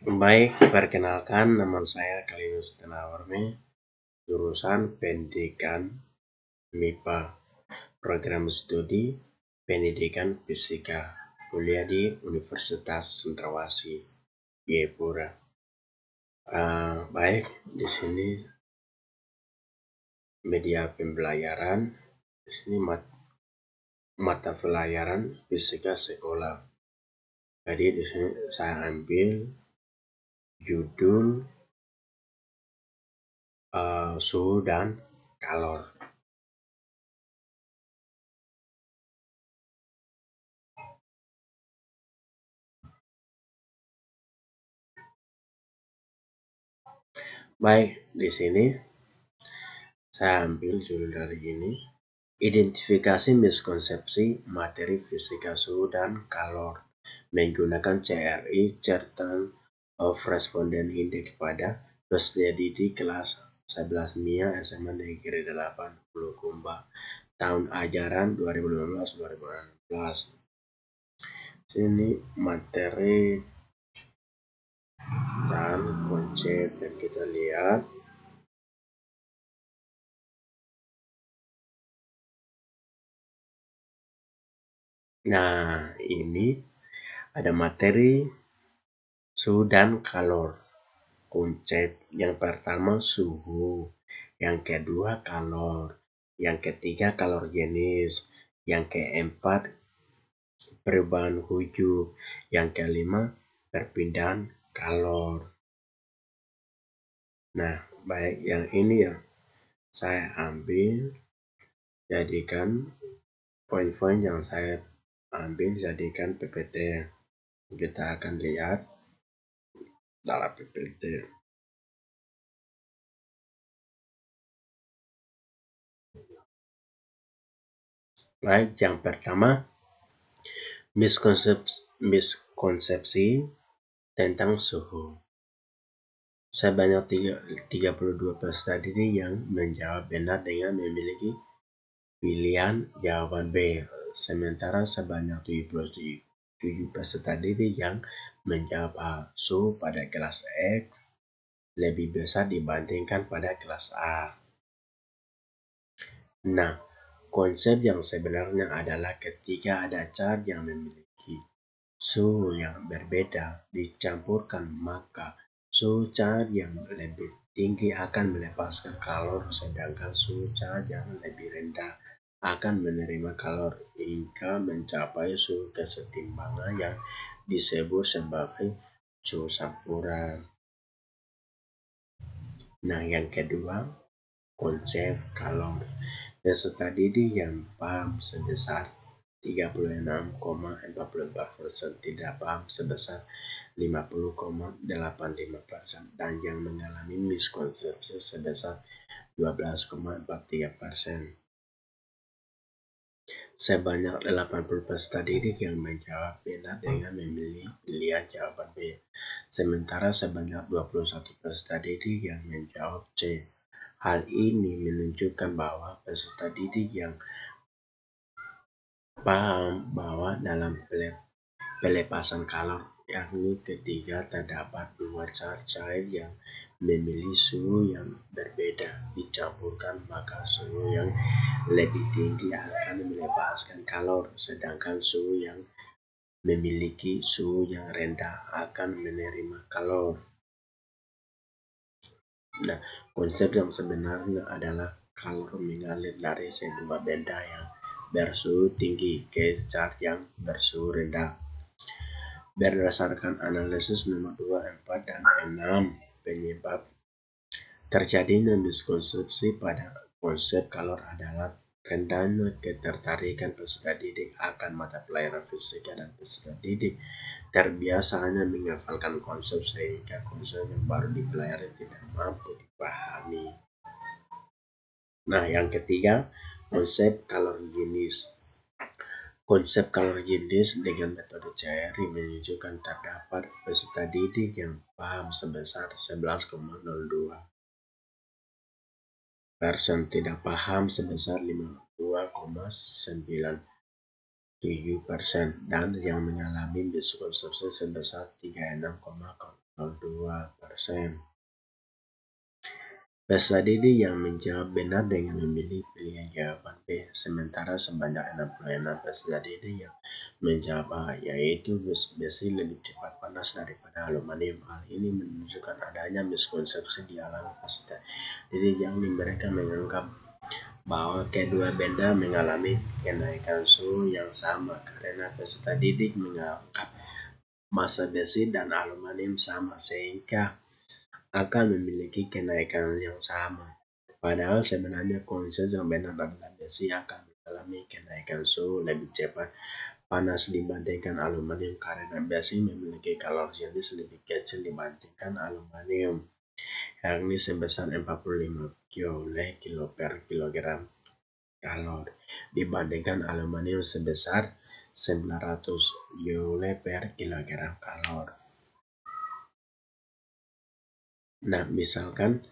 Baik, perkenalkan nama saya Kalinus Tenawarme, jurusan Pendidikan MIPA, Program Studi Pendidikan Fisika, kuliah di Universitas Cendrawasih, Jayapura. Baik, di sini media pembelajaran, di sini mata pelajaran fisika sekolah. Jadi di sini saya ambil judul suhu dan kalor. Baik, di sini saya ambil judul dari ini. Identifikasi miskonsepsi materi fisika suhu dan kalor menggunakan CRI, Certain of Respondent Index pada peserta didik kelas 11 MIA SMA Negeri 8 Bulukumba tahun ajaran 2015-2016. Sini materi dan konsep yang kita lihat. Nah, ini ada materi suhu dan kalor. Konsep yang pertama suhu, yang kedua kalor, yang ketiga kalor jenis, yang keempat perubahan hujung, yang kelima perpindahan kalor. Nah, baik yang ini yang saya ambil, jadikan poin-poin yang saya ambil jadikan PPT. Kita akan lihat dalam PPT. Baik, yang pertama miskonsepsi tentang suhu. Sebanyak 32 peserta didik yang menjawab benar dengan memiliki pilihan jawaban B. Sementara sebanyak 77 peserta didik yang menjawab A. Suhu pada kelas X lebih besar dibandingkan pada kelas A. Nah, konsep yang sebenarnya adalah ketika ada zat yang memiliki suhu yang berbeda dicampurkan, maka suhu zat yang lebih tinggi akan melepaskan kalor, sedangkan suhu zat yang lebih rendah akan menerima kalor hingga mencapai suhu kesetimbangan yang disebut sebagai suhu campuran. Nah, yang kedua, konsep kalor. Peserta didik yang paham sebesar 36,44%, tidak paham sebesar 50,85%, dan yang mengalami miskonsepsi sebesar 12,43%. Sebanyak 80 peserta didik yang menjawab benar dengan memilih pilihan jawaban B, sementara sebanyak 21 peserta didik yang menjawab C. Hal ini menunjukkan bahwa peserta didik yang paham bahwa dalam pelepasan kalor, yakni ketika terdapat dua zat cair yang memilih suhu yang berbeda dicampurkan, maka suhu yang lebih tinggi akan melepaskan kalor, sedangkan suhu yang memiliki suhu yang rendah akan menerima kalor. Nah, konsep yang sebenarnya adalah kalor mengalir dari sebuah benda yang bersuhu tinggi ke zat yang bersuhu rendah. Berdasarkan analisis nomor 2, 4, dan 6, penyebab terjadinya miskonsepsi pada konsep kalor adalah rendahnya ketertarikan peserta didik akan mata pelajaran fisika, dan peserta didik terbiasa hanya menghafalkan konsep sehingga konsep yang baru dipelajari tidak mampu dipahami. Nah, yang ketiga, konsep kalor jenis. Konsep kalor jenis dengan metode CRI menunjukkan terdapat peserta didik yang paham sebesar 11,02%, tidak paham sebesar 52,97%, dan yang mengalami miskonsepsi sebesar 36,02%. Peserta didik yang menjawab benar dengan memilih pilihan jawaban B, sementara sebanyak 66 peserta didik yang menjawab A, yaitu besi lebih cepat panas daripada aluminium. Hal ini menunjukkan adanya miskonsepsi di alami peserta didik yang mereka menganggap bahwa kedua benda mengalami kenaikan suhu yang sama karena peserta didik menganggap massa besi dan aluminium sama sehingga akan memiliki kenaikan yang sama. Padahal sebenarnya konsep yang benar adalah besi akan mengalami kenaikan suhu lebih cepat panas dibandingkan aluminium karena besi memiliki kalori jenis lebih kecil dibandingkan aluminium, yakni sebesar 45 joule per kilogram kalori dibandingkan aluminium sebesar 900 joule per kilogram kalori. Nah, misalkan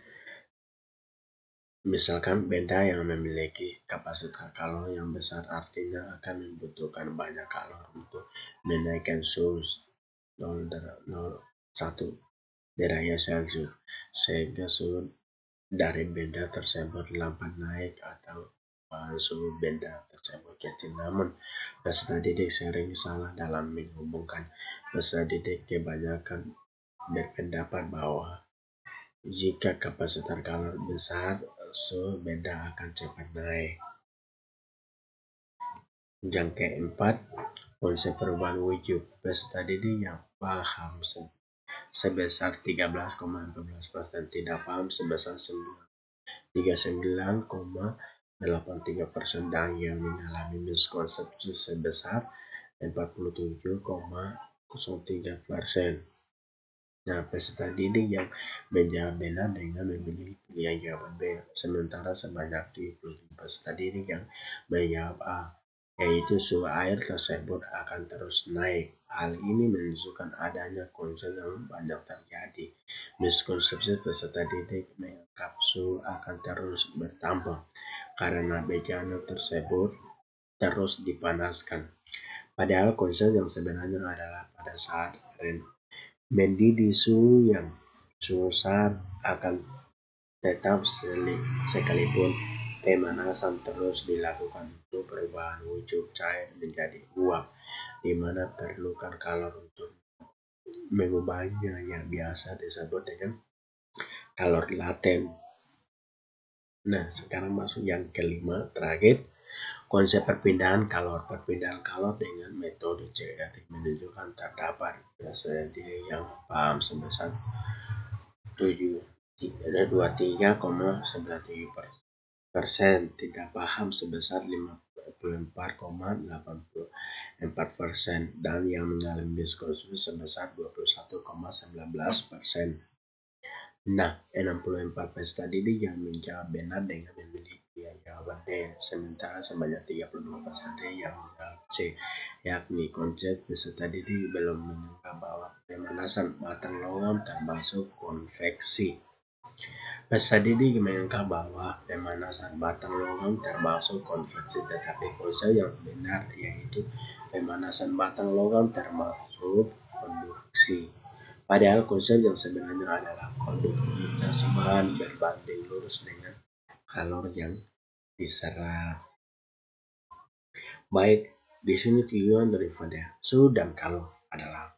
benda yang memiliki kapasitas kalori yang besar artinya akan membutuhkan banyak kalori untuk menaikkan suhu 0,1 derajat Celcius, sehingga suhu dari benda tersebut lambat naik atau suhu benda tersebut kecil. Namun, peserta didik sering salah dalam menghubungkan. Peserta didik kebanyakan berpendapat bahwa jika kapasitas kalori besar, suhu benda akan cepat naik. Yang keempat, konsep perubahan wujud. Peserta didik yang paham sebesar 13,14%, tidak paham sebesar 39,83%, dan yang mengalami miskonsepsi sebesar 47,03%. Nah, peserta didik yang menjawab benar dengan memilih pilihan jawaban B, sementara sebanyak 70 peserta didik yang menjawab A, yaitu suhu air tersebut akan terus naik. Hal ini menunjukkan adanya konsep yang banyak terjadi. Miskonsepsi peserta didik menganggap suhu akan terus bertambah karena bejana tersebut terus dipanaskan. Padahal konsep yang sebenarnya adalah pada saat mendidih suhu yang besar akan tetap sekalipun pemanasan terus dilakukan untuk perubahan wujud cair menjadi uap, di mana perlukan kalori untuk mengubahnya yang biasa disebut dengan kalori laten. Nah, sekarang masuk yang kelima, terakhir, konsep perpindahan kalori. Perpindahan kalori dengan metode CRI menunjukkan terdapat peserta didik yang paham sebesar 23,97%, tidak paham sebesar 54,84%, dan yang mengalami miskonsepsi sebesar 21,19%. Nah, 64 peserta didik yang menjawab benar dengan memilih pilihan jawaban D, sementara sebanyak 32 peserta didik yang menjawab C, yakni konsep peserta didik belum menganggap bahwa pemanasan batang logam termasuk konveksi. Peserta didik menganggap bahwa pemanasan batang logam termasuk konveksi, tetapi konsep yang benar yaitu pemanasan batang logam termasuk konduksi. Padahal konsep yang sebenarnya adalah konduktivitas bahan berbanding lurus dengan kalori yang diserap. Baik, di sini tujuan daripada suhu dan kalori adalah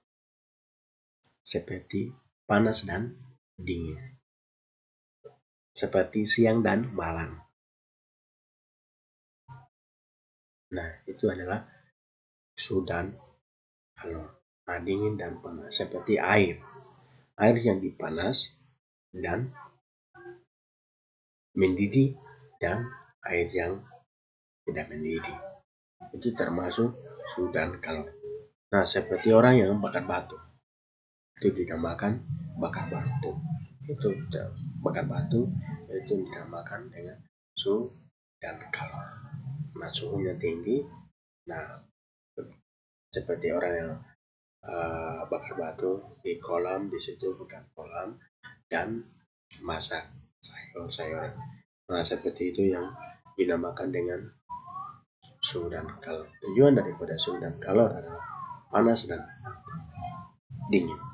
seperti panas dan dingin, seperti siang dan malam. Nah, itu adalah suhu dan kalori. Nah, dingin dan panas seperti air yang dipanas dan mendidih, dan air yang tidak mendidih. Itu termasuk suhu dan kalori. Nah, seperti orang yang bakar batu, itu dinamakan bakar batu. Itu bakar batu itu dinamakan dengan suhu dan kalori. Nah, suhunya tinggi. Nah, seperti orang yang bakar batu di kolam, di situ bukan kolam, dan masak sayur-sayuran. Nah, seperti itu yang dinamakan dengan suhu dan kalor. Tujuan daripada suhu dan kalor adalah panas dan dingin.